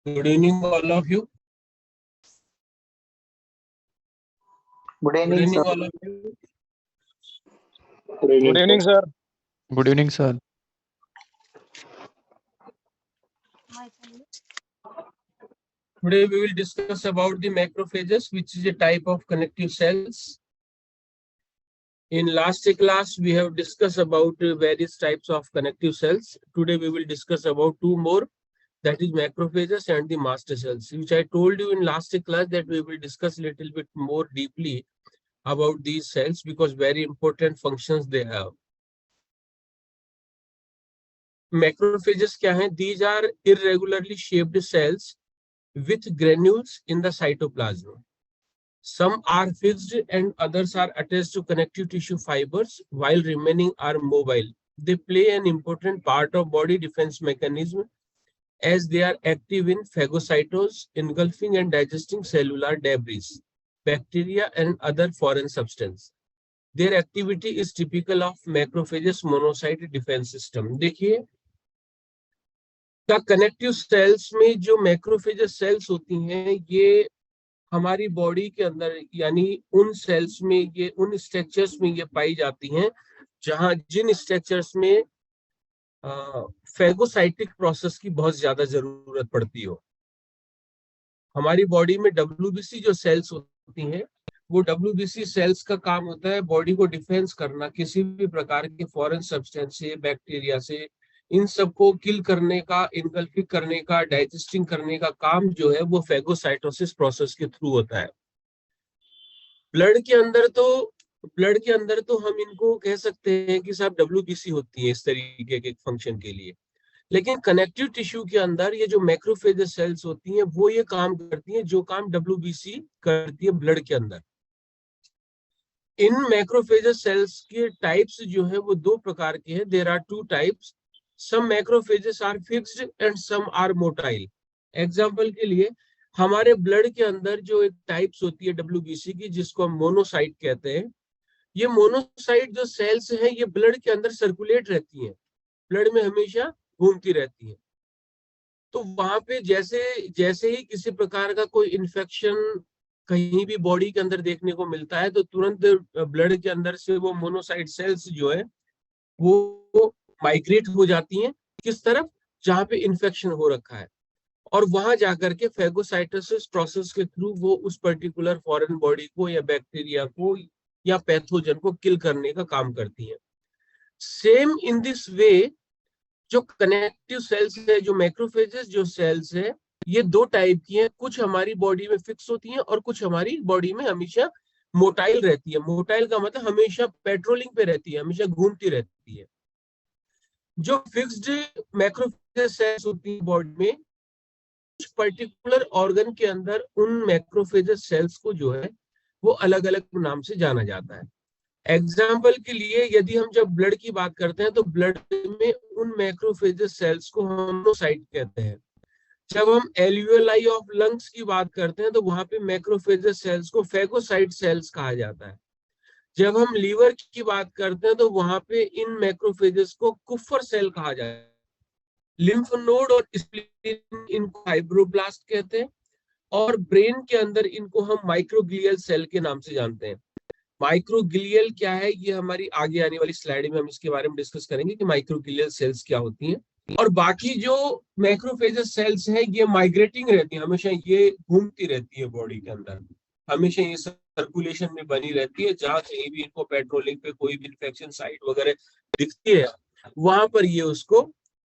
Good evening, all of you. Good evening, sir. All of you. Good evening, sir. Good evening, sir. Today we will discuss about the macrophages, which is a type of connective cells. In last class, we have discussed about various types of connective cells. Today we will discuss about two more, that is macrophages and the master cells, which I told you in last class that we will discuss a little bit more deeply about these cells because very important functions they have. Macrophages क्या हैं? These are irregularly shaped cells with granules in the cytoplasm. Some are fixed and others are attached to connective tissue fibers while remaining are mobile. They play an important part of body defense mechanism as they are active in phagocytosis, engulfing and digesting cellular debris, bacteria and other foreign substance. Their activity is typical of macrophages monocyte defense system. देखिए का connective sales में जो macrophages sales होती हैं ये हमारी body के अंदर यानी उन सेल्स में ये उन स्ट्रक्चर्स में ये पाई जाती हैं जहां जिन स्ट्रक्चर्स में फैगोसाइटिक प्रोसेस की बहुत ज्यादा जरूरत पड़ती हो। हमारी बॉडी में डब्ल्यूबीसी जो सेल्स होती हैं वो डब्ल्यूबीसी सेल्स का काम होता है बॉडी को डिफेंस करना किसी भी प्रकार के फॉरेन सब्सटेंस से, बैक्टीरिया से, इन सबको किल करने का, इनगल्फिंग करने का, डाइजेस्टिंग करने का काम जो है वो फैगोसाइटोसिस प्रोसेस के थ्रू होता है। ब्लड के अंदर तो हम इनको कह सकते हैं कि साहब डब्ल्यूबीसी होती है इस तरीके के फंक्शन के लिए, लेकिन कनेक्टिव टिश्यू के अंदर ये जो मैक्रोफेजेस सेल्स होती हैं वो ये काम करती हैं जो काम डब्ल्यूबीसी करती है ब्लड के अंदर। इन मैक्रोफेजेस सेल्स के टाइप्स जो है वो दो प्रकार के हैं। There are two types, some macrophages are fixed and some are motile. Example के लिए हमारे ब्लड के अंदर जो एक टाइप्स होती है डब्ल्यूबीसी की जिसको हम मोनोसाइट कहते हैं, ये मोनोसाइट जो सेल्स हैं ये ब्लड के अंदर सर्कुलेट रहती हैं, ब्लड में हमेशा घूमती रहती है। तो वहां पे जैसे ही किसी प्रकार का कोई इन्फेक्शन कहीं भी बॉडी के अंदर देखने को मिलता है तो तुरंत ब्लड के अंदर से वो मोनोसाइट सेल्स जो है वो माइग्रेट हो जाती हैं किस तरफ, जहां पे इन्फेक्शन हो रखा है, और वहां जाकर के फैगोसाइटोसिस प्रोसेस के थ्रू वो उस पर्टिकुलर फॉरेन बॉडी को या बैक्टीरिया को या पैथोजन को किल करने का काम करती है। सेम इन दिस वे जो कनेक्टिव सेल्स है, जो मैक्रोफेजेस जो सेल्स है, ये दो टाइप की हैं, कुछ हमारी बॉडी में फिक्स होती हैं और कुछ हमारी बॉडी में हमेशा मोटाइल रहती है। मोटाइल का मतलब हमेशा पेट्रोलिंग पे रहती है, हमेशा घूमती रहती है। जो फिक्स्ड मैक्रोफेज सेल्स होती है बॉडी में, कुछ पर्टिकुलर ऑर्गन के अंदर उन मैक्रोफेज सेल्स को जो है वो अलग अलग नाम से जाना जाता है। एग्जाम्पल के लिए यदि हम जब ब्लड की बात करते हैं तो ब्लड में उन मैक्रोफेजेस सेल्स को मोनोसाइट कहते हैं। जब हम एल्वियोलाई ऑफ लंग्स की बात करते हैं तो वहां पे मैक्रोफेजेस सेल्स को फेगोसाइट सेल्स कहा जाता है। जब हम लीवर की बात करते हैं तो वहां पे इन मैक्रोफेजेस को कुफर सेल कहा जाता है। लिम्फ नोड और स्प्लीन इनको फाइब्रोब्लास्ट कहते हैं, और ब्रेन के अंदर इनको हम माइक्रोग्लियल सेल के नाम से जानते हैं। माइक्रोग्लियल क्या है, ये हमारी आगे आने वाली स्लाइड में हम इसके बारे में डिस्कस करेंगे कि माइक्रोग्लियल सेल्स क्या होती हैं। और बाकी जो मैक्रोफेजेस सेल्स हैं ये माइग्रेटिंग रहती है, हमेशा ये घूमती रहती है बॉडी के अंदर, हमेशा ये सर्कुलेशन में बनी रहती है। जहां कहीं भी इनको पेट्रोलिंग पे कोई भी इन्फेक्शन साइट वगैरह दिखती है वहां पर ये उसको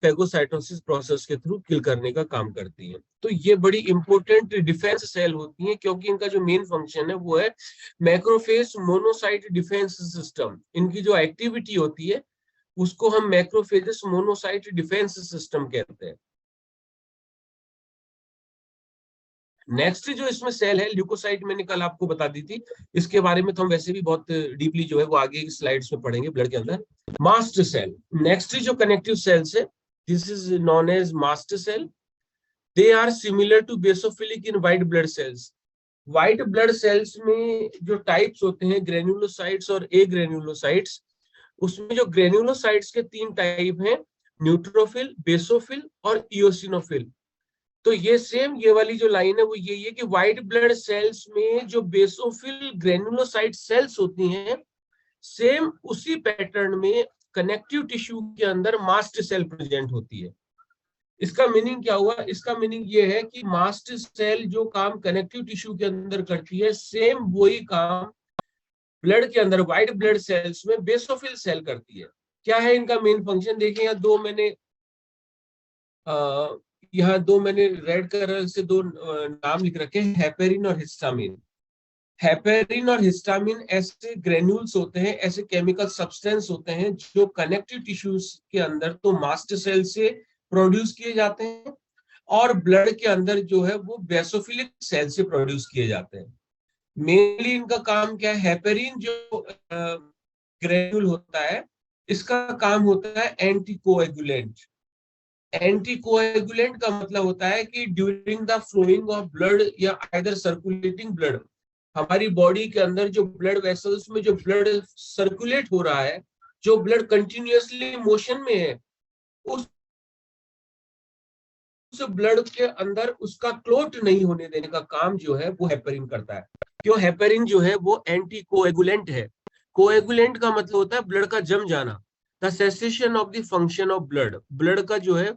फेगोसाइटोसिस प्रोसेस के थ्रू किल करने का काम करती है। तो ये बड़ी इंपॉर्टेंट डिफेंस सेल होती है, क्योंकि इनका जो मेन फंक्शन है वो है मैक्रोफेज मोनोसाइट डिफेंस सिस्टम। इनकी जो एक्टिविटी होती है उसको हम मैक्रोफेजेस मोनोसाइट डिफेंस सिस्टम कहते हैं। नेक्स्ट जो इसमें सेल है ल्यूकोसाइट, मैंने कल आपको बता दी थी, इसके बारे में तो हम वैसे भी बहुत डीपली जो है वो आगे की स्लाइड्स में पढ़ेंगे ब्लड के अंदर। मास्ट सेल, नेक्स्ट जो कनेक्टिव सेल्स है, this is known as mast cell. They are similar to basophilic in white blood cells. White blood cells में जो टाइप्स होते हैं ग्रेन्युलोसाइट्स और ए ग्रेन्युलोसाइट्स, उसमें जो ग्रेन्युलोसाइट्स के 3 टाइप हैं, न्यूट्रोफिल, बेसोफिल और इओसिनोफिल। तो ये सेम ये वाली जो लाइन है वो यही है कि व्हाइट ब्लड सेल्स में जो बेसोफिल ग्रेन्युलोसाइट सेल्स होती हैं, सेम उसी पैटर्न में कनेक्टिव टिश्यू के अंदर मास्ट सेल प्रेजेंट होती है। इसका मीनिंग क्या हुआ? इसका मीनिंग ये है कि मास्ट सेल जो काम कनेक्टिव टिश्यू के अंदर करती है, सेम वही काम ब्लड के अंदर व्हाइट ब्लड सेल्स में बेसोफिल सेल करती है। क्या है इनका मेन फंक्शन? देखिए यहाँ दो मैंने रेड कलर से दो नाम लिख रखे हैं, हेपेरिन और हिस्टामिन। हेपेरिन और हिस्टामिन ऐसे ग्रेन्यूल्स होते हैं, ऐसे केमिकल सब्सटेंस होते हैं जो कनेक्टिव टिश्यूज के अंदर तो मास्ट सेल से प्रोड्यूस किए जाते हैं, और ब्लड के अंदर जो है वो बेसोफिलिक सेल से प्रोड्यूस किए जाते हैं। मेनली इनका काम क्या है? हेपेरिन जो ग्रेन्यूल होता है, इसका काम होता है एंटीकोएगुलेंट। एंटीकोएगुलेंट का मतलब होता है कि during the flowing of blood या आइदर सर्कुलेटिंग ब्लड, हमारी बॉडी के अंदर जो ब्लड वेसल्स में जो ब्लड सर्कुलेट हो रहा है, जो ब्लड कंटिन्यूअसली मोशन में है, उस ब्लड के अंदर उसका क्लोट नहीं होने देने का काम जो है वो हेपेरिन करता है। क्यों? हेपेरिन जो है वो एंटी कोएगुलेंट है। कोएगुलेंट का मतलब होता है ब्लड का जम जाना, the cessation of the function of blood, blood का जो है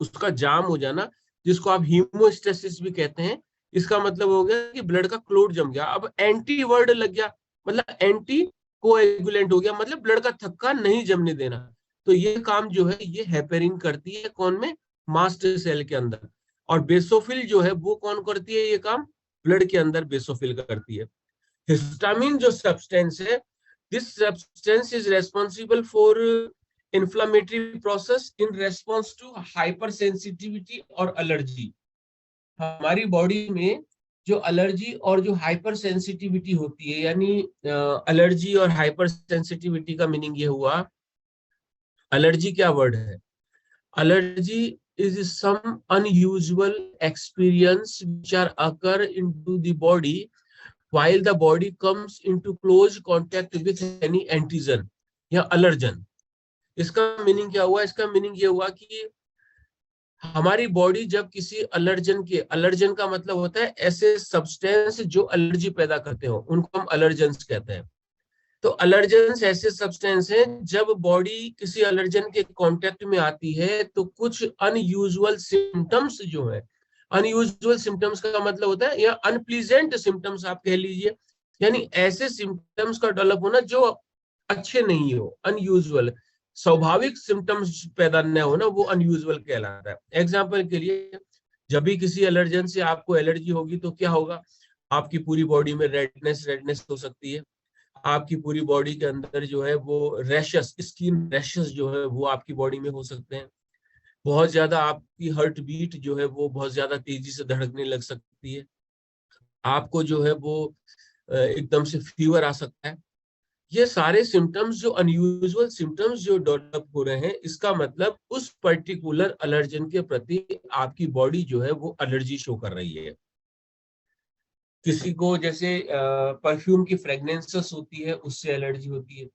उसका जाम हो जाना, जिसको आप हीमोस्टेसिस भी कहते हैं। इसका मतलब हो गया कि ब्लड का क्लोट जम गया। अब एंटी वर्ड लग गया, मतलब एंटी कोएगुलेंट हो गया, मतलब ब्लड का थक्का नहीं जमने देना। तो ये काम जो है ये हेपेरिन करती है, कौन में? मास्ट सेल के अंदर। और बेसोफिल जो है वो कौन करती है ये काम? ब्लड के अंदर बेसोफिल करती है। हिस्टामिन जो सब्सटेंस है, this substance is responsible for inflammatory process in response to hypersensitivity और एलर्जी। हमारी बॉडी में जो एलर्जी और जो हाइपर सेंसिटिविटी होती है, यानी एलर्जी और हाइपर सेंसिटिविटी का मीनिंग ये हुआ, एलर्जी क्या वर्ड है? Allergy is some unusual experience which are occur into the body while the body comes into close contact with any antigen या allergen। इसका मीनिंग क्या हुआ? इसका मीनिंग ये हुआ कि हमारी बॉडी जब किसी एलर्जन का मतलब होता है ऐसे सब्सटेंस जो एलर्जी पैदा करते हो, उनको हम एलर्जेंस कहते हैं। तो एलर्जेंस ऐसे सब्सटेंस हैं जब बॉडी किसी एलर्जन के कांटेक्ट में आती है तो कुछ अनयूजुअल सिम्टम्स जो है, अनयूजुअल सिम्टम्स का मतलब होता है या अनप्लीजेंट सिम्टम्स आप कह लीजिए, यानी ऐसे सिम्टम्स का डेवलप होना जो अच्छे नहीं हो, अनयूजुअल, स्वाभाविक सिम्टम्स पैदा न होना, वो अनयूजुअल कहलाता है। एग्जाम्पल के लिए, जब भी किसी एलर्जन से आपको एलर्जी होगी तो क्या होगा? आपकी पूरी बॉडी में रेडनेस हो सकती है, आपकी पूरी बॉडी के अंदर जो है वो रैशेस, स्किन रैशेस जो है वो आपकी बॉडी में हो सकते हैं। बहुत ज्यादा आपकी हार्ट बीट जो है वो बहुत ज्यादा तेजी से धड़कने लग सकती है। आपको जो है वो एकदम से फीवर आ सकता है। ये सारे सिम्टम्स जो अनयूजुअल सिम्टम्स जो डेवलप हो रहे हैं, इसका मतलब उस पर्टिकुलर एलर्जन के प्रति आपकी बॉडी जो है वो एलर्जी शो कर रही है। किसी को जैसे परफ्यूम की फ्रेग्रेंसेस होती है, उससे एलर्जी होती है।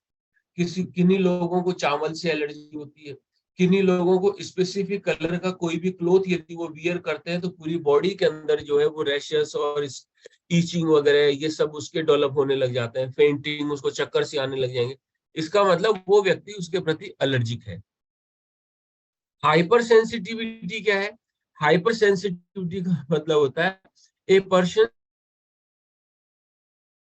किन्हीं लोगों को चावल से एलर्जी होती है। किन्हीं लोगों को स्पेसिफिक कलर का कोई भी क्लोथ यदि वो वियर करते हैं तो पूरी बॉडी के अंदर जो है वो रैशेस और ईचिंग वगैरह ये सब उसके डेवलप होने लग जाते हैं, फेंटिंग, उसको चक्कर से आने लग जाएंगे। इसका मतलब वो व्यक्ति उसके प्रति एलर्जिक है। हाइपर सेंसिटिविटी क्या है? हाइपर सेंसिटिविटी का मतलब होता है a person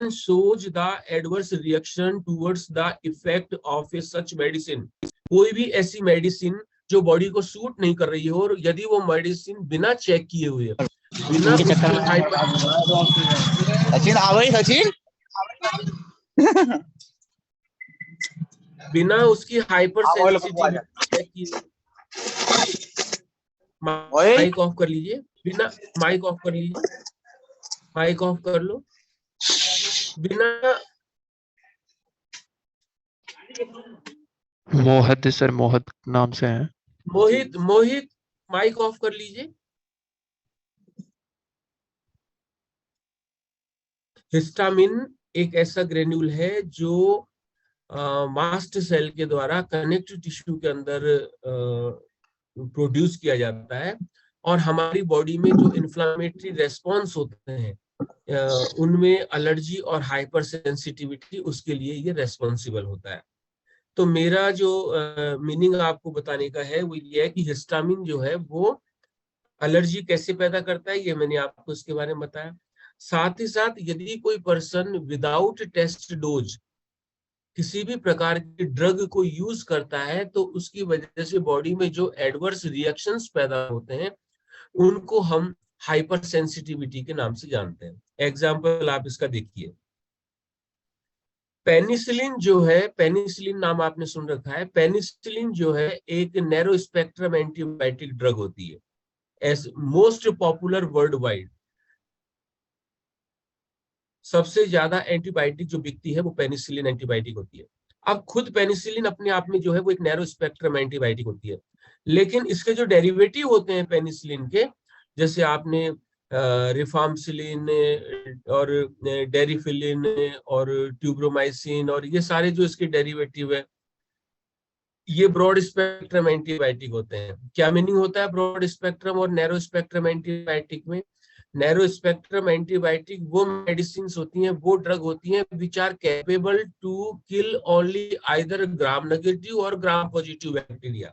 shows the adverse reaction towards the effect of a such medicine। कोई भी ऐसी मेडिसिन जो बॉडी को सूट नहीं कर रही हो, और यदि वो मेडिसिन बिना चेक किए हुए, बिना सचिन आ गई, सचिन बिना उसकी हाइपर सेंसिटिविटी चेक किए, माइक ऑफ कर लीजिए, बिना माइक ऑफ कर लीजिए, माइक ऑफ कर लो। बिना मोहित सर, मोहित नाम से हैं। मोहित माइक ऑफ कर लीजिए। हिस्टामिन एक ऐसा ग्रेन्यूल है जो मास्ट सेल के द्वारा कनेक्टिव टिश्यू के अंदर प्रोड्यूस किया जाता है, और हमारी बॉडी में जो इन्फ्लामेटरी रेस्पॉन्स होते हैं उनमें एलर्जी और हाइपर सेंसिटिविटी, उसके लिए ये रेस्पॉन्सिबल होता है। तो मेरा जो मीनिंग आपको बताने का है वो ये है कि हिस्टामिन जो है वो एलर्जी कैसे पैदा करता है, ये मैंने आपको इसके बारे में बताया। साथ ही साथ यदि कोई पर्सन विदाउट टेस्ट डोज किसी भी प्रकार की ड्रग को यूज करता है तो उसकी वजह से बॉडी में जो एडवर्स रिएक्शंस पैदा होते हैं उनको हम हाइपर सेंसिटिविटी के नाम से जानते हैं। एग्जाम्पल आप इसका देखिए, पेनिसिलिन जो है, पेनिसिलिन नाम आपने सुन रखा है। पेनिसिलिन जो है एक नैरो स्पेक्ट्रम एंटीबायोटिक ड्रग होती है, as most popular worldwide. सबसे ज्यादा एंटीबायोटिक जो बिकती है वो पेनिसिलिन एंटीबायोटिक होती है। अब खुद पेनिसिलिन अपने आप में जो है वो एक नैरो स्पेक्ट्रम एंटीबायोटिक होती है, लेकिन इसके जो डेरिवेटिव होते हैं पेनिसिलिन के, जैसे आपने रिफाम्सिलिन और डेरिफिलिन और ट्यूब्रोमाइसिन और ये सारे जो इसके डेरिवेटिव है, ये ब्रॉड स्पेक्ट्रम एंटीबायोटिक होते हैं। क्या मीनिंग होता है ब्रॉड स्पेक्ट्रम और नैरो स्पेक्ट्रम एंटीबायोटिक में? नैरो स्पेक्ट्रम एंटीबायोटिक वो मेडिसिन होती हैं, वो ड्रग होती हैं which are capable to kill only either gram negative और ग्राम पॉजिटिव बैक्टीरिया।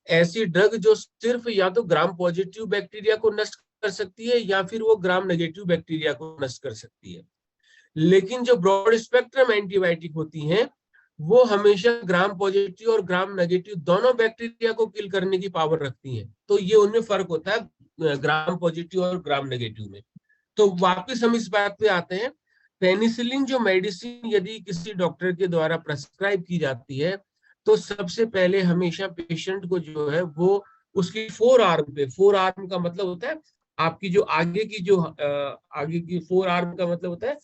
ऐसी ड्रग जो सिर्फ या तो ग्राम पॉजिटिव बैक्टीरिया को नष्ट कर सकती है या फिर वो ग्राम नेगेटिव बैक्टीरिया को नष्ट कर सकती है। लेकिन जो ब्रॉड स्पेक्ट्रम एंटीबायोटिक होती हैं वो हमेशा ग्राम पॉजिटिव और ग्राम नेगेटिव दोनों बैक्टीरिया को किल करने की पावर रखती हैं। तो ये उनमें फर्क होता है ग्राम पॉजिटिव और ग्राम नेगेटिव में। तो वापस हम इस बात पे आते हैं, पेनिसिलिन जो मेडिसिन यदि किसी डॉक्टर के द्वारा प्रेस्क्राइब की जाती है तो सबसे पहले हमेशा पेशेंट को जो है वो उसकी फोर आर्म पे, फोर आर्म का मतलब होता है आपकी जो आगे की जो आगे की फोर आर्म का मतलब होता है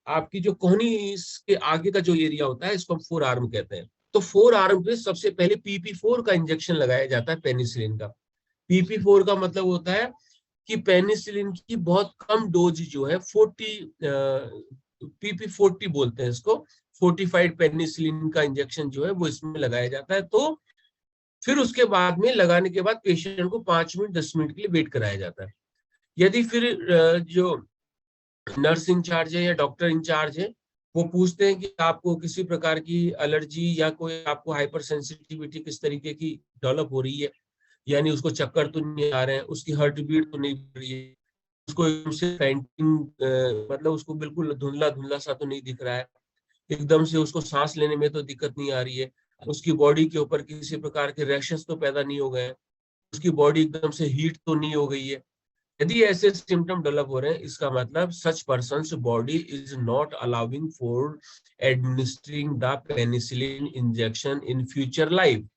आपकी जो कोहनी के आगे का जो एरिया होता है, इसको हम फोर आर्म कहते हैं। तो फोर आर्म पे सबसे पहले PP4 का इंजेक्शन लगाया जाता है पेनिसिलिन का। PP4 का मतलब होता है कि पेनिसिलिन की बहुत कम डोज जो है 40 PP40 बोलते हैं इसको, फोर्टिफाइड पेनिसिलिन का इंजेक्शन जो है वो इसमें लगाया जाता है। तो फिर उसके बाद में लगाने के बाद पेशेंट को 5 मिनट 10 मिनट के लिए वेट कराया जाता है। यदि फिर जो नर्स इंचार्ज है या डॉक्टर इंचार्ज है वो पूछते हैं कि आपको किसी प्रकार की एलर्जी या कोई आपको हाइपर सेंसिटिविटी किस तरीके की डेवलप हो रही है, यानी उसको चक्कर तो नहीं आ रहे हैं, उसकी हार्ट बीट तो नहीं बढ़ रही है, उसको एकदम से फेंटिंग मतलब उसको बिल्कुल धुंधला धुंधला सा तो नहीं दिख रहा है, एकदम से उसको सांस लेने में तो दिक्कत नहीं आ रही है, उसकी बॉडी के ऊपर किसी प्रकार के रैशेस तो पैदा नहीं हो गए, उसकी बॉडी एकदम से हीट तो नहीं हो गई है। यदि ऐसे सिम्टम डेवलप हो रहे हैं, इसका मतलब such persons body is not allowing for administering the penicillin injection in future life.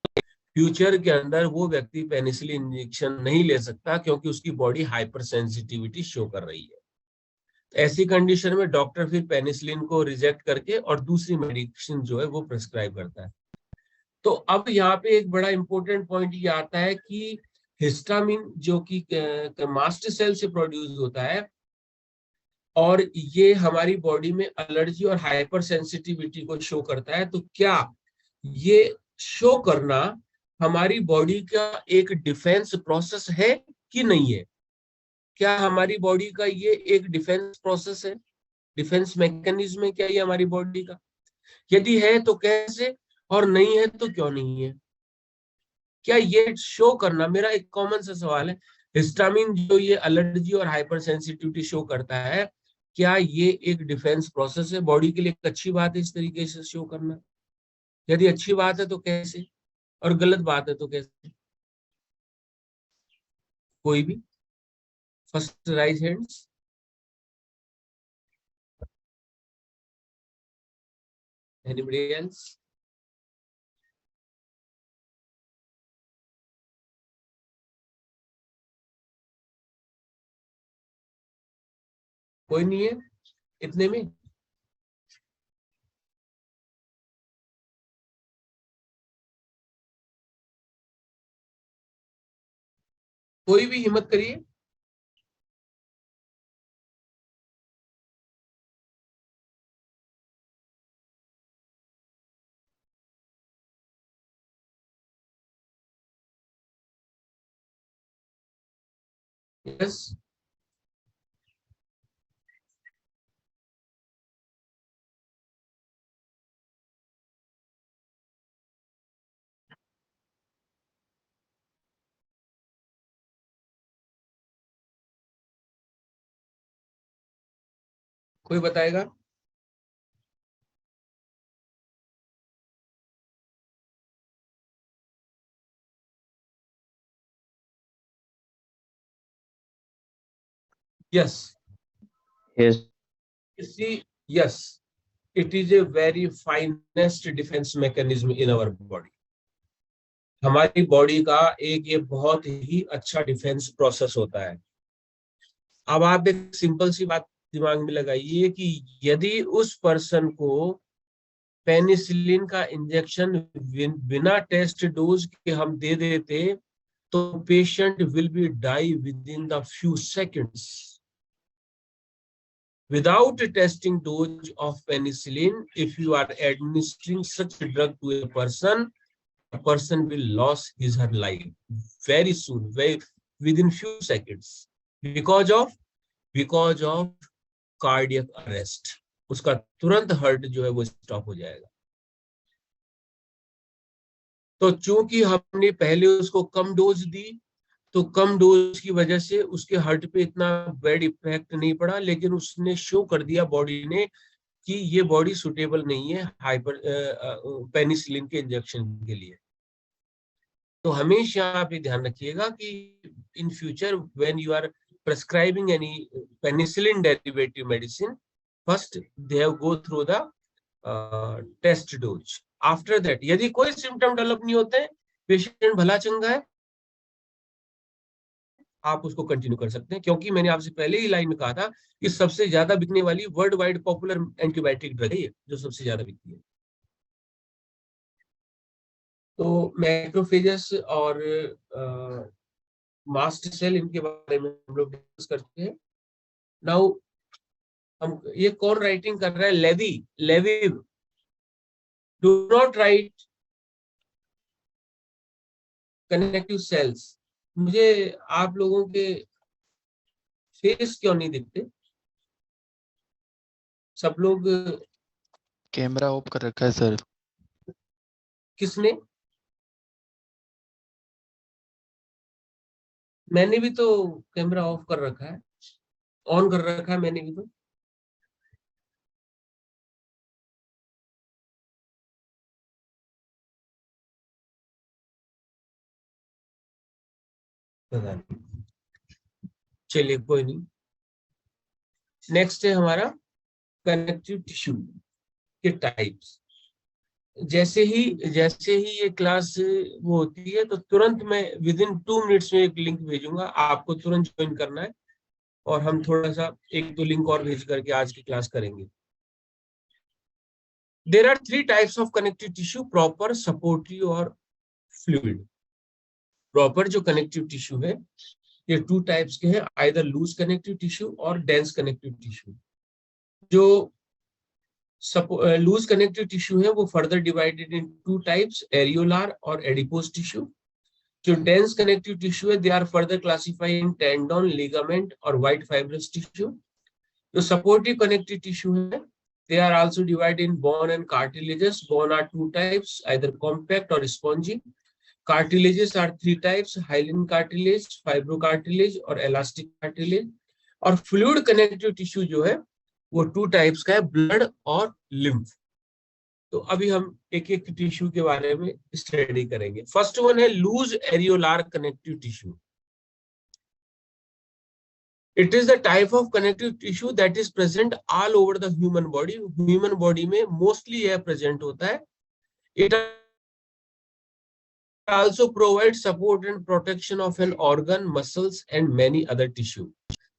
Future के अंदर वो व्यक्ति पेनिसिलिन इंजेक्शन नहीं ले सकता क्योंकि उसकी बॉडी हाइपर सेंसिटिविटी शो कर रही है। ऐसी कंडीशन में डॉक्टर फिर पेनिसिलिन को रिजेक्ट करके और दूसरी मेडिकेशन जो है वो प्रिस्क्राइब करता है। तो अब यहाँ पे एक बड़ा इंपॉर्टेंट पॉइंट ये आता है कि हिस्टामिन जो कि मास्ट सेल से प्रोड्यूस होता है और ये हमारी बॉडी में एलर्जी और हाइपर सेंसिटिविटी को शो करता है, तो क्या ये शो करना हमारी बॉडी का एक डिफेंस प्रोसेस है कि नहीं है? क्या हमारी बॉडी का ये एक डिफेंस प्रोसेस है, डिफेंस मैकेनिज्म है क्या ये हमारी बॉडी का? यदि है तो कैसे, और नहीं है तो क्यों नहीं है? क्या ये शो करना, मेरा एक कॉमन सा सवाल है, हिस्टामिन जो ये एलर्जी और हाइपर सेंसिटिविटी शो करता है, क्या ये एक डिफेंस प्रोसेस है? बॉडी के लिए एक अच्छी बात है इस तरीके से शो करना? यदि अच्छी बात है तो कैसे, और गलत बात है तो कैसे? कोई भी first rise hands? Anybody else? कोई नहीं है इतने में? कोई भी हिम्मत करिए। यस। कोई बताएगा? Yes. Yes. See, yes, it is a very finest defense mechanism in our body. हमारी बॉडी का एक ये बहुत ही अच्छा डिफेंस प्रोसेस होता है। अब आप एक सिंपल सी बात दिमाग में लगाइए कि यदि उस पर्सन को पेनिसिलिन का इंजेक्शन बिना टेस्ट डोज के हम दे देते तो patient will be die within the few seconds. Without testing dose of penicillin, if you are administering such a drug to a person will lose his her life very soon, very within few seconds, because of cardiac arrest. उसका तुरंत heart जो है वो stop हो जाएगा। तो चूंकि हमने पहले उसको कम डोज दी, तो कम डोज की वजह से उसके हार्ट पे इतना बैड इफेक्ट नहीं पड़ा, लेकिन उसने शो कर दिया बॉडी ने कि ये बॉडी सुटेबल नहीं है हाइपर पेनिसिलिन के इंजेक्शन के लिए। तो हमेशा आप ये ध्यान रखिएगा कि in future when you are prescribing any penicillin derivative medicine, first they have go through the test dose. After that यदि कोई सिम्टम डेवलप नहीं होते, पेशेंट भला चंगा है, आप उसको कंटिन्यू कर सकते हैं, क्योंकि मैंने आपसे पहले ही लाइन में कहा था कि सबसे ज्यादा बिकने वाली world wide popular antibiotic drug है जो सबसे ज्यादा बिकती है। तो मैक्रोफेजेस और मास्ट सेल, इनके बारे में हम लोग डिस्कस करते हैं। नाउ हम, ये कौन राइटिंग कर रहा है? लेवी, लेविव। Do not write connective cells. मुझे आप लोगों के फेस क्यों नहीं दिखते? सब लोग, कैमरा ऑफ कर रखा है सर। किसने? मैंने भी तो कैमरा ऑफ कर रखा है, ऑन कर रखा है मैंने भी तो। पता नहीं, चलिए कोई नहीं। नेक्स्ट है हमारा कनेक्टिव टिश्यू के टाइप्स। जैसे ही ये क्लास वो होती है तो तुरंत मैं विद इन 2 मिनट्स में एक लिंक भेजूंगा, आपको तुरंत ज्वाइन करना है और हम थोड़ा सा 1-2 लिंक और भेज करके आज की क्लास करेंगे। There are 3 types of connective tissue, proper, supportive और फ्लूइड। प्रॉपर जो कनेक्टिव टिश्यू है ये 2 टाइप्स के हैं, आइदर लूज कनेक्टिव टिश्यू और डेंस कनेक्टिव टिश्यू। जो लूज कनेक्टिव टिश्यू है वो further divided in 2 types, areolar और एडिपोज टिश्यू। जो डेंस कनेक्टिव टिश्यू है they are further classified in tendon, ligament और वाइट फाइब्रस टिश्यू। जो सपोर्टिव कनेक्टिव टिश्यू है they are also divided in bone and cartilages. Bone are 2 types, either compact or spongy. Cartilages are 3 types, hyaline cartilage, fibrocartilage और elastic cartilage. और fluid connective tissue जो है वो 2 types का है, blood और lymph. तो अभी हम एक एक टिश्यू के बारे में स्टडी करेंगे। फर्स्ट वन है loose areolar connective tissue. It is the type of connective tissue that is present all over the human body. Human body में mostly यह present होता है। It also provides support and protection of an organ, muscles and many other tissue.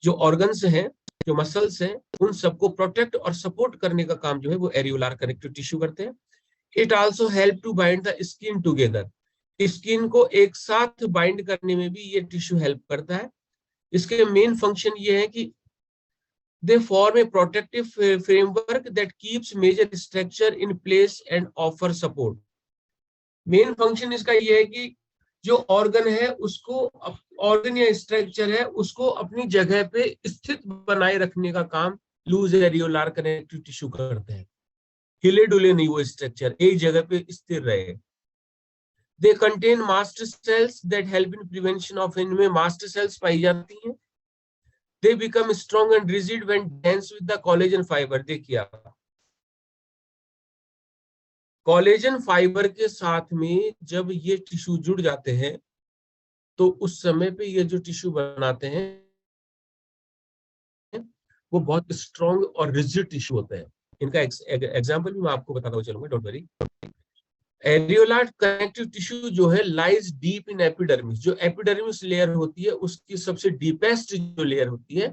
जो organs हैं, जो muscles हैं, उन सबको protect और support करने का काम जो है वो areolar connective tissue करते हैं। It also help to bind the skin together. Skin को एक साथ bind करने में भी ये tissue help करता है। इसके मेन फंक्शन ये है कि they form a protective framework that keeps major structure in place and offer support. Main function इसका ये है कि जो ऑर्गन है उसको, ऑर्गन या स्ट्रक्चर है उसको अपनी जगह पे स्थित बनाए रखने का काम लूज एरियोलार कनेक्टिव टिश्यू करते हैं। हिले डुले नहीं वो स्ट्रक्चर, एक जगह पे स्थिर रहे। They contain mast cells that help in prevention of, इनमें mast cells पाई जाती हैं। They become strong and rigid when dense with the collagen fiber। देखिए आप, कोलेजन फाइबर के साथ में जब ये टिश्यू जुड़ जाते हैं तो उस समय पे ये जो टिश्यू बनाते हैं वो बहुत स्ट्रॉन्ग और रिजिड टिश्यू होते हैं। इनका एग्जाम्पल भी मैं आपको बताता चलूंगा, डोंट वरी। एरियोलार कनेक्टिव टिश्यू जो है लाइज डीप इन एपिडर्मिस। जो एपिडर्मिस लेयर होती है उसकी सबसे डीपेस्ट जो लेयर होती है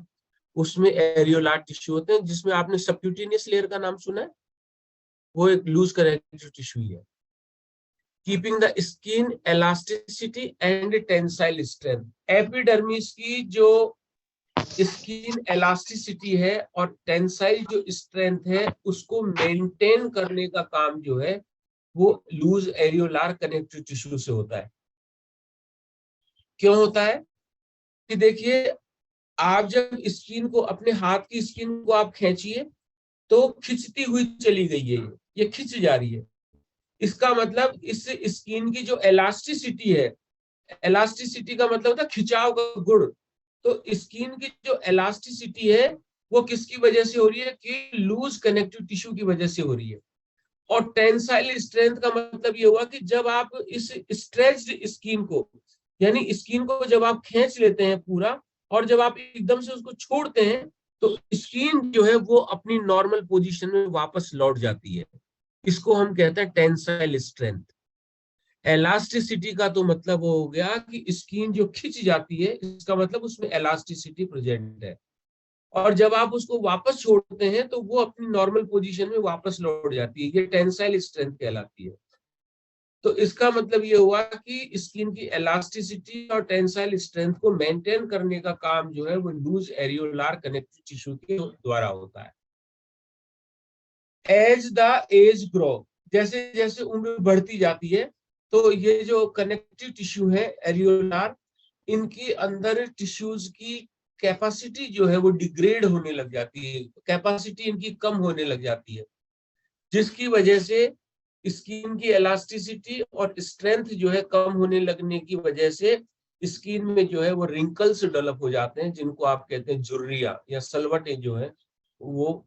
उसमें एरियोलार टिश्यू होते हैं, जिसमें आपने सबक्यूटेनियस लेयर का नाम सुना है, वो एक लूज कनेक्टिव टिश्यू है। Keeping the skin elasticity and tensile strength. Epidermis की जो स्किन एलास्टिसिटी है और टेंसाइल जो स्ट्रेंथ है उसको मेंटेन करने का काम जो है वो लूज एरियोलार कनेक्टिव टिश्यू से होता है। क्यों होता है कि देखिए, आप जब स्किन को, अपने हाथ की स्किन को आप खींचिए तो खिंचती हुई चली गई है, ये खिंच जा रही है। इसका मतलब इस स्किन की जो एलास्टिसिटी है, एलास्टिसिटी का मतलब होता है खिंचाव का गुण। तो स्किन की जो एलास्टिसिटी है वो किसकी वजह से हो रही है कि लूज कनेक्टिव टिश्यू की वजह से हो रही है। और टेंसाइल स्ट्रेंथ का मतलब ये हुआ कि जब आप इस स्ट्रेच्ड स्किन को, यानी स्किन को जब आप खींच लेते हैं पूरा और जब आप एकदम से उसको छोड़ते हैं तो स्किन जो है वो अपनी नॉर्मल पोजीशन में वापस लौट जाती है। इसको हम कहते हैं टेंसाइल स्ट्रेंथ। एलास्टिसिटी का तो मतलब हो गया कि स्किन जो खिंच जाती है, इसका मतलब उसमें एलास्टिसिटी प्रेजेंट है, और जब आप उसको वापस छोड़ते हैं तो वो अपनी नॉर्मल पोजीशन में वापस लौट जाती है। ये टेंसाइल स्ट्रेंथ कहलाती है। तो इसका मतलब ये हुआ कि स्किन की एलास्टिसिटी और टेंसाइल स्ट्रेंथ को मेंटेन करने का काम जो है वो लूज एरियोलार कनेक्टिव टिश्यू के द्वारा होता है। एज द एज ग्रो, जैसे जैसे उम्र बढ़ती जाती है तो ये जो कनेक्टिव टिश्यू है एरियोलार, इनकी अंदर टिश्यूज की कैपेसिटी जो है वो डिग्रेड होने लग जाती है, कैपेसिटी इनकी कम होने लग जाती है, जिसकी वजह से स्किन की इलास्टिसिटी और स्ट्रेंथ जो है कम होने लगने की वजह से स्किन में जो है वो रिंकल्स डेवलप हो जाते हैं, जिनको आप कहते हैं झुर्रियां या सलवटें जो है वो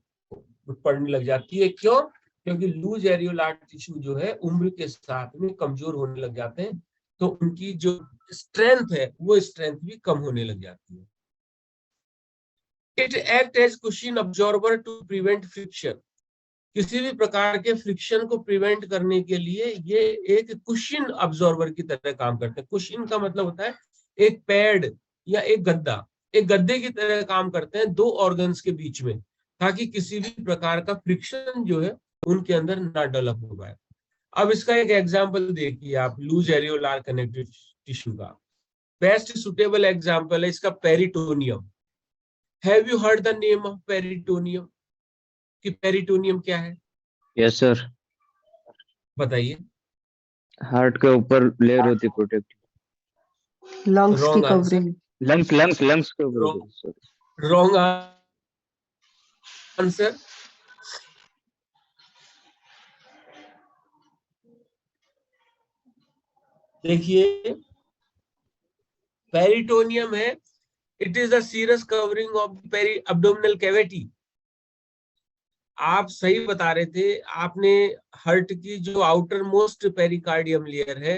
पड़ने लग जाती है। क्यों? क्योंकि लूज एरियोलार टिश्यू जो है उम्र के साथ में कमजोर होने लग जाते हैं, तो उनकी जो स्ट्रेंथ है वो स्ट्रेंथ भी कम होने लग जाती है। It act as cushion absorber to prevent friction. किसी भी प्रकार के फ्रिक्शन को प्रिवेंट करने के लिए ये एक कुशन अब्जॉर्बर की तरह काम करते हैं। कुशन का मतलब होता है एक पैड या एक गद्दा, एक गद्दे की तरह काम करते हैं दो ऑर्गन्स के बीच में, ताकि किसी भी प्रकार का फ्रिक्शन जो है उनके अंदर ना डेवलप हो पाए। अब इसका एक एग्जांपल देखिए आप, लूज एरियोलार कनेक्टिव टिश्यू का बेस्ट सुटेबल एग्जांपल है इसका peritoneum. Have you heard the name of peritoneum? कि पेरिटोनियम क्या है? यस सर, बताइए। हार्ट के ऊपर लेयर होती प्रोटेक्ट। लंग्स की रॉन्ग आंसर। कवरिंग। लंग्स के ऊपर Wrong. होती सर। Wrong answer. देखिए पेरिटोनियम है, it is the serous covering of peri abdominal cavity. आप सही बता रहे थे, आपने हार्ट की जो आउटर मोस्ट पेरिकार्डियम लेयर है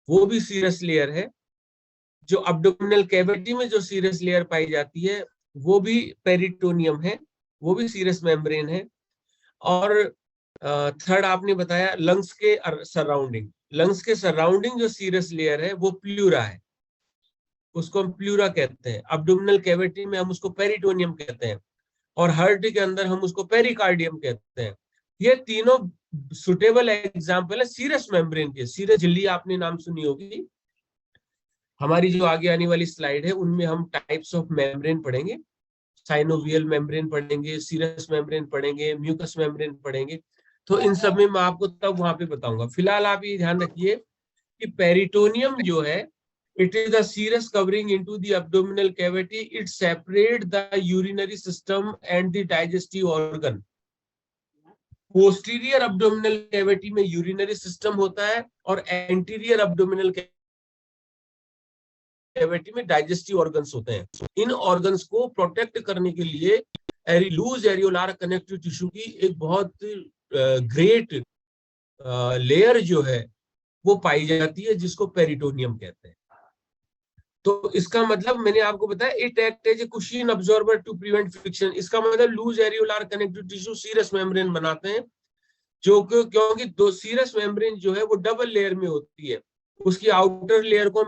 वो भी सीरस लेयर है, जो अब्डोमिनल कैविटी में जो सीरस लेयर पाई जाती है वो भी पेरिटोनियम है, वो भी सीरस मेम्ब्रेन है। और थर्ड आपने बताया लंग्स के सराउंडिंग, लंग्स के सराउंडिंग जो सीरस लेयर है वो प्लूरा है, उसको हम प्लूरा कहते हैं। अब्डोमिनल कैविटी में हम उसको पेरिटोनियम कहते हैं, और हार्ट के अंदर हम उसको पेरिकार्डियम कहते हैं। ये तीनों सुटेबल एग्जाम्पल है सीरस मेम्ब्रेन के। सीरस झिल्ली आपने नाम सुनी होगी, हमारी जो आगे आने वाली स्लाइड है उनमें हम टाइप्स ऑफ मेम्ब्रेन पढ़ेंगे, साइनोवियल मेम्ब्रेन पढ़ेंगे, सीरस मेम्ब्रेन पढ़ेंगे, म्यूकस मेम्ब्रेन पढ़ेंगे। तो इन सब में मैं आपको तब वहां पे बताऊंगा। फिलहाल आप ये ध्यान रखिए कि पेरिटोनियम जो है, it is the serous covering into the abdominal cavity. It separates the urinary system and the digestive organ. Posterior abdominal cavity में यूरिनरी सिस्टम होता है और एंटीरियर abdominal कैविटी में डाइजेस्टिव ऑर्गन्स होते हैं। इन ऑर्गन्स को प्रोटेक्ट करने के लिए लूज एरियोलार कनेक्टिव टिश्यू की एक बहुत ग्रेट लेयर जो है वो पाई जाती है, जिसको पेरिटोनियम कहते हैं। तो इसका मतलब मैंने आपको बताया, it act as a cushion absorber to prevent friction. इसका मतलब loose areolar connective tissue serous membrane बनाते हैं, जो क्योंकि दो सीरस मेम्ब्रेन जो है वो डबल लेयर में होती है। उसकी आउटर लेयर को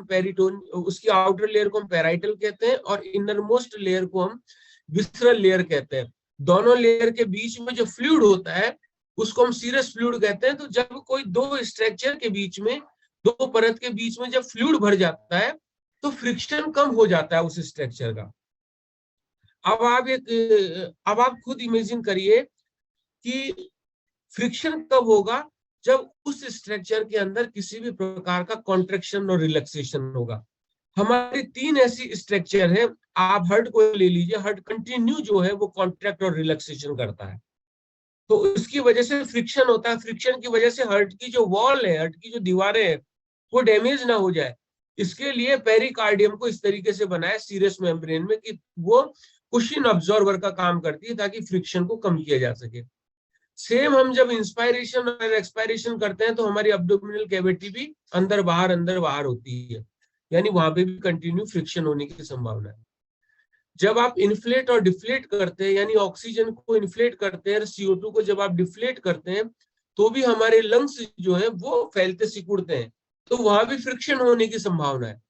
हम पेराइटल कहते हैं और इनर मोस्ट लेयर को हम विसरल लेयर कहते हैं। दोनों लेयर के बीच में जो फ्लूइड होता है उसको हम सीरस फ्लूइड कहते हैं। तो जब कोई दो स्ट्रक्चर के बीच में, दो परत के बीच में जब फ्लूइड भर जाता है तो फ्रिक्शन कम हो जाता है उस स्ट्रक्चर का। अब आप खुद इमेजिन करिए कि फ्रिक्शन कब होगा, जब उस स्ट्रक्चर के अंदर किसी भी प्रकार का कॉन्ट्रैक्शन और रिलैक्सेशन होगा। हमारी तीन ऐसी स्ट्रक्चर है, आप हार्ट को ले लीजिए, हार्ट कंटिन्यू जो है वो कॉन्ट्रैक्ट और रिलैक्सेशन करता है, तो इसकी वजह से फ्रिक्शन होता है। फ्रिक्शन की वजह से हार्ट की जो वॉल है, हार्ट की जो दीवारें हैं वो डैमेज ना हो जाए, इसके लिए पेरिकार्डियम को इस तरीके से बनाया सीरस मेम्ब्रेन में कि वो कुशन अब्जॉर्बर का काम करती है ताकि फ्रिक्शन को कम किया जा सके। सेम हम जब इंस्पायरेशन और एक्सपायरेशन करते हैं तो हमारी अब्डोमिनल कैविटी भी अंदर बाहर होती है, यानी वहां पे भी कंटिन्यू फ्रिक्शन होने की संभावना है। जब आप इन्फ्लेट और डिफ्लेट करते हैं, यानी ऑक्सीजन को इन्फ्लेट करते हैं, CO2 को जब आप डिफ्लेट करते हैं तो भी हमारे लंग्स जो है वो फैलते सिकुड़ते हैं, तो वहां भी फ्रिक्शन होने की संभावना है।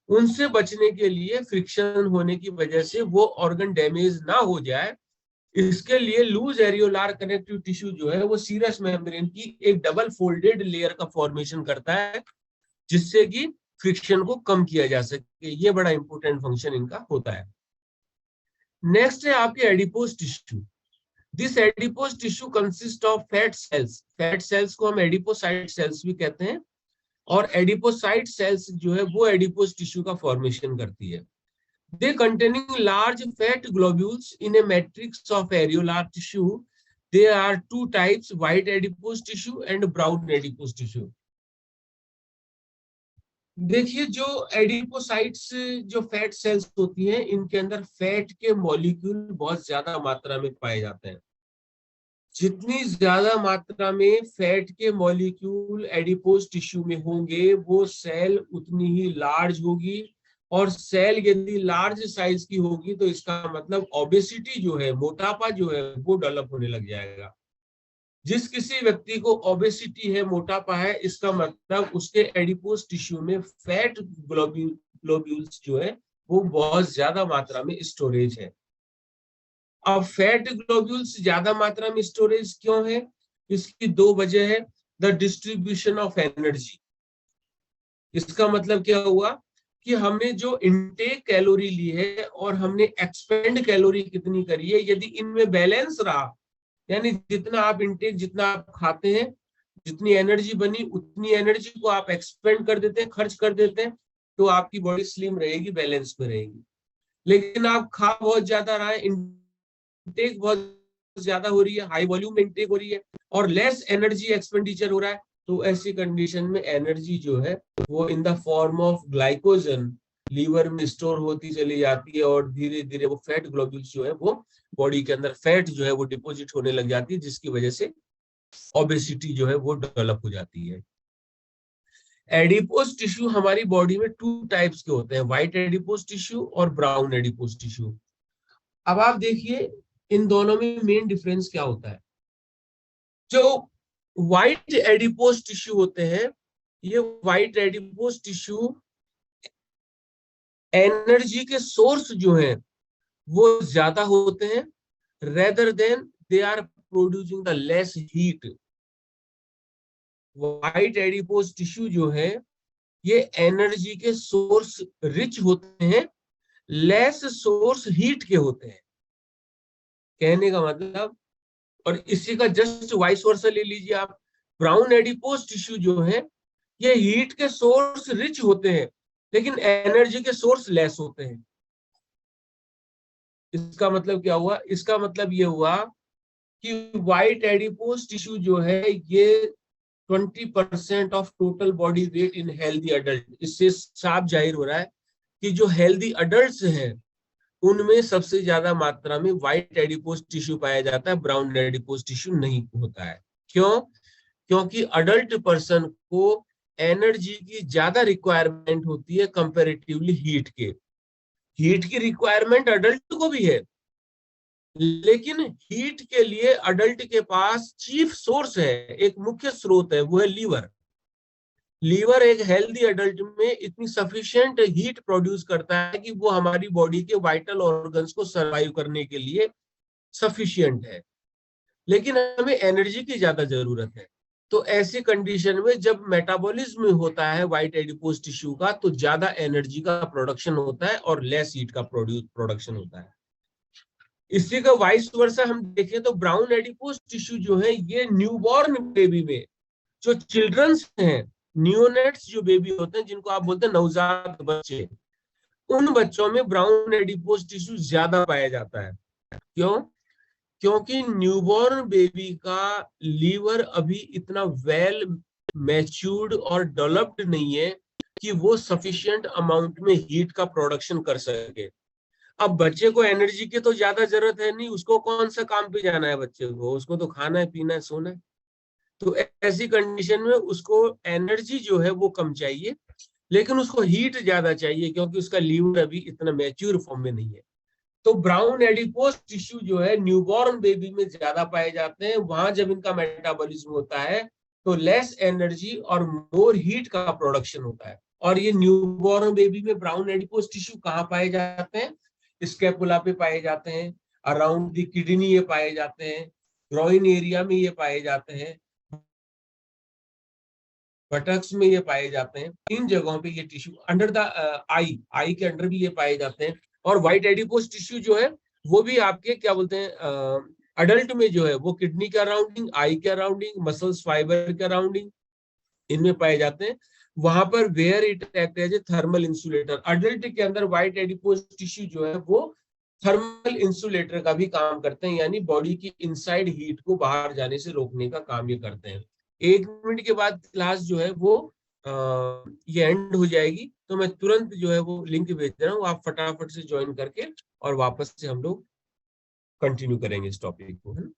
उनसे बचने के लिए, फ्रिक्शन होने की वजह से वो ऑर्गन डैमेज ना हो जाए, इसके लिए लूज एरियोलार कनेक्टिव टिश्यू जो है वो सीरस मेम्ब्रेन की एक डबल फोल्डेड लेयर का फॉर्मेशन करता है, जिससे कि फ्रिक्शन को कम किया जा सके। ये बड़ा इंपॉर्टेंट फंक्शन इनका होता है। नेक्स्ट है आपके adipose tissue. This adipose tissue consist of fat cells. Fat cells को हम एडिपोसाइट सेल्स भी कहते हैं, और एडिपोसाइट सेल्स जो है वो एडिपोज टिश्यू का फॉर्मेशन करती है। They containing large fat globules in a matrix of areolar tissue. There are two types, white adipose tissue and brown adipose tissue. देखिए जो एडिपोसाइट्स, जो फैट सेल्स होती हैं, इनके अंदर फैट के मॉलिक्यूल बहुत ज्यादा मात्रा में पाए जाते हैं। जितनी ज्यादा मात्रा में फैट के मॉलिक्यूल एडिपोज टिश्यू में होंगे वो सेल उतनी ही लार्ज होगी, और सेल यदि लार्ज साइज की होगी तो इसका मतलब ओबेसिटी जो है, मोटापा जो है वो डेवलप होने लग जाएगा। जिस किसी व्यक्ति को ओबेसिटी है, मोटापा है, इसका मतलब उसके एडिपोज टिश्यू में फैट ग्लोब्यूल्स जो है वो बहुत ज्यादा मात्रा में स्टोरेज है। अब फैट ग्लोब्यूल्स ज्यादा मात्रा में स्टोरेज क्यों है? इसकी दो वजह है। The distribution of energy. इसका मतलब क्या हुआ कि हमने जो इनटेक कैलोरी ली है और हमने एक्सपेंड कैलोरी कितनी करी है, यदि इनमें बैलेंस रहा, यानी जितना आप इनटेक, जितना आप खाते हैं, जितनी एनर्जी बनी उतनी एनर्जी को आप एक्सपेंड कर देते हैं, खर्च कर देते हैं, तो आपकी बॉडी स्लिम रहेगी, बैलेंस में रहेगी। लेकिन आप खा बहुत ज्यादा रहा है, इंटेक बहुत ज्यादा हो रही है, हाई वॉल्यूम में इंटेक हो रही है और लेस एनर्जी एक्सपेंडिचर हो रहा है, तो ऐसी कंडीशन में एनर्जी जो है वो in the form of glycogen liver में स्टोर होती चली जाती है और धीरे धीरे वो फैट ग्लोब्यूल्स जो है वो बॉडी के अंदर फैट जो है वो डिपॉजिट होने लग जाती है, जिसकी वजह से ओबेसिटी जो है वो डेवलप हो जाती है। एडिपोज टिश्यू हमारी बॉडी में 2 टाइप्स के होते हैं, व्हाइट एडिपोज टिश्यू और ब्राउन एडिपोज टिश्यू। अब आप देखिए इन दोनों में मेन डिफरेंस क्या होता है। जो व्हाइट एडिपोज टिश्यू होते हैं, ये व्हाइट एडिपोज टिश्यू एनर्जी के सोर्स जो हैं वो ज्यादा होते हैं, rather then they are producing the less heat. White adipose tissue जो है ये एनर्जी के सोर्स रिच होते हैं, लेस सोर्स हीट के होते हैं, कहने का मतलब। और इसी का जस्ट वाइस वर्सा ले लीजिए आप, ब्राउन एडिपोज टिश्यू जो है ये हीट के सोर्स रिच होते हैं लेकिन एनर्जी के सोर्स लेस होते हैं। इसका मतलब क्या हुआ? इसका मतलब ये हुआ कि व्हाइट एडिपोज टिश्यू जो है ये 20% of total body weight in healthy adult. इससे साफ जाहिर हो रहा है कि जो हेल्दी अडल्ट्स हैं उनमें सबसे ज्यादा मात्रा में व्हाइट एडिपोज टिश्यू पाया जाता है, ब्राउन एडिपोज टिश्यू नहीं होता है। क्यों? क्योंकि अडल्ट पर्सन को एनर्जी की ज्यादा रिक्वायरमेंट होती है कंपैरेटिवली हीट के। हीट की रिक्वायरमेंट अडल्ट को भी है, लेकिन हीट के लिए अडल्ट के पास चीफ सोर्स है, एक मुख्य स्रोत है, वो है लीवर। लीवर एक हेल्दी अडल्ट में इतनी सफिशिएंट हीट प्रोड्यूस करता है कि वो हमारी बॉडी के वाइटल ऑर्गन्स को सर्वाइव करने के लिए सफिशिएंट है, लेकिन हमें एनर्जी की ज्यादा जरूरत है। तो ऐसी कंडीशन में जब मेटाबॉलिज्म होता है व्हाइट एडिपोज टिश्यू का, तो ज्यादा एनर्जी का प्रोडक्शन होता है और लेस हीट का प्रोडक्शन होता है। इसी का वाइस वर्सा हम देखें तो ब्राउन एडिपोज टिश्यू जो है ये न्यूबॉर्न बेबी में, जो चिल्ड्रंस हैं, नियोनेट्स जो बेबी होते हैं जिनको आप बोलते हैं नवजात बच्चे, उन बच्चों में ब्राउन एडिपोज टिश्यू ज्यादा पाया जाता है। क्यों? क्योंकि न्यूबॉर्न बेबी का लीवर अभी इतना वेल मैच्योर्ड और डेवलप्ड नहीं है कि वो सफिशिएंट अमाउंट में हीट का प्रोडक्शन कर सके। अब बच्चे को एनर्जी की तो ज्यादा जरूरत है नहीं, उसको कौन सा काम पे जाना है बच्चे को, उसको तो खाना है, पीना है, सोना है। तो ऐसी कंडीशन में उसको एनर्जी जो है वो कम चाहिए, लेकिन उसको हीट ज्यादा चाहिए क्योंकि उसका लीवर अभी इतना मैच्योर फॉर्म में नहीं है। तो ब्राउन एडिपोज टिश्यू जो है न्यूबॉर्न बेबी में ज्यादा पाए जाते हैं। वहां जब इनका मेटाबॉलिज्म होता है तो लेस एनर्जी और मोर हीट का प्रोडक्शन होता है। और ये न्यूबॉर्न बेबी में ब्राउन एडिपोज टिश्यू कहाँ पाए जाते हैं? स्कैपुला पे पाए जाते हैं, अराउंड द किडनी ये पाए जाते हैं, ग्रोइन एरिया में ये पाए जाते हैं, बटक्स में ये पाए जाते हैं। 3 जगहों पे ये टिश्यू, अंडर द आई के अंडर भी ये पाए जाते हैं। और व्हाइट एडिपोज टिश्यू जो है वो भी आपके क्या बोलते हैं, अडल्ट में जो है वो किडनी के अराउंडिंग, आई के अराउंडिंग, मसल्स फाइबर के अराउंडिंग इनमें पाए जाते हैं। वहां पर where it act as a thermal insulator. Adult के अंदर व्हाइट एडिपोज टिश्यू जो है वो थर्मल इंसुलेटर का भी काम करते हैं, यानी बॉडी की इनसाइड हीट को बाहर जाने से रोकने का काम ये करते हैं। 1 मिनट के बाद क्लास जो है वो ये एंड हो जाएगी, तो मैं तुरंत जो है वो लिंक भेज रहा हूँ, आप फटाफट से ज्वाइन करके और वापस से हम लोग कंटिन्यू करेंगे इस टॉपिक को, है ना।